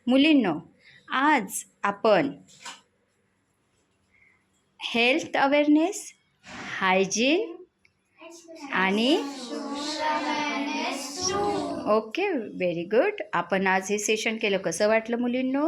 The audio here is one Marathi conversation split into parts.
मुलींनो, आज आपण हेल्थ अवेअरनेस, हायजीन आणि ओके, व्हेरी गुड. आपण आज हे सेशन केलं. कसं वाटलं मुलींनो?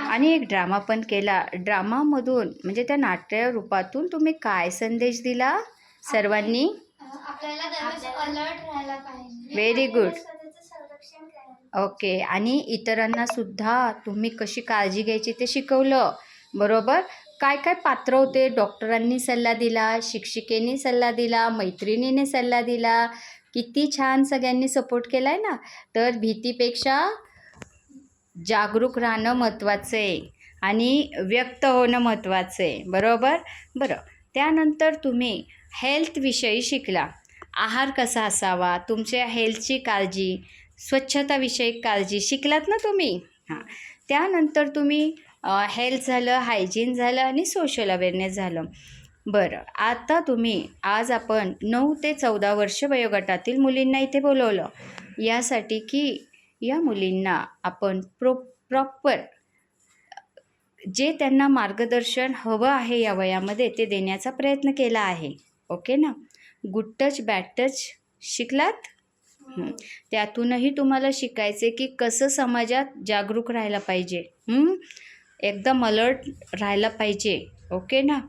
आणि एक ड्रामा पण केला. ड्रामामधून म्हणजे त्या नाट्य रूपातून तुम्ही काय संदेश दिला सर्वांनी? आपल्याला दररोज अलर्ट राहायला पाहिजे. Very good. संरक्षण करायला. ओके. आणि इतरांना सुद्धा तुम्ही कशी काळजी घ्यायची ते शिकवलं. बरोबर. काय काय पात्र होते? डॉक्टरांनी सल्ला दिला, शिक्षिकेने सल्ला दिला, मैत्रिणीने सल्ला दिला. किती छान सगळ्यांनी सपोर्ट केला आहे ना. तर भीतीपेक्षा जागरूक राहणं महत्त्वाचं आहे आणि व्यक्त होणं महत्त्वाचं आहे. बरोबर. बरं, त्यानंतर तुम्ही हेल्थविषयी शिकला. आहार कसा असावा, तुमच्या हेल्थची काळजी, स्वच्छताविषयी काळजी शिकलात ना तुम्ही. हां, त्यानंतर तुम्ही हेल्थ झालं, हायजीन झालं आणि सोशल अवेअरनेस झालं. बरं, आता आज आपण 9 ते 14 वर्ष वयोगटातील मुलींना इथे बोलवलं यासाठी की या मुलींना आपण प्रॉपर जे त्यांना मार्गदर्शन हवं आहे या वयामध्ये ते देण्याचा प्रयत्न केला आहे. ओके ना. गुड टच, बॅड टच शिकलात. त्यातूनही तुम्हाला शिकायचे की कसं समाजात जागरूक राहायला पाहिजे, एकदम अलर्ट राहायला पाहिजे. ओके ना.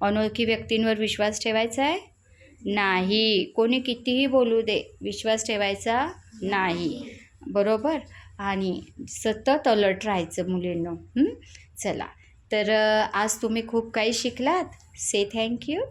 अनोळखी व्यक्तींवर विश्वास ठेवायचा आहे नाही. कोणी कितीही बोलू दे, विश्वास ठेवायचा नाही. बरोबर. आणि सतत अलर्ट राहायचं मुलींनो. चला, तर आज तुम्ही खूप काही शिकलात. Say thank you.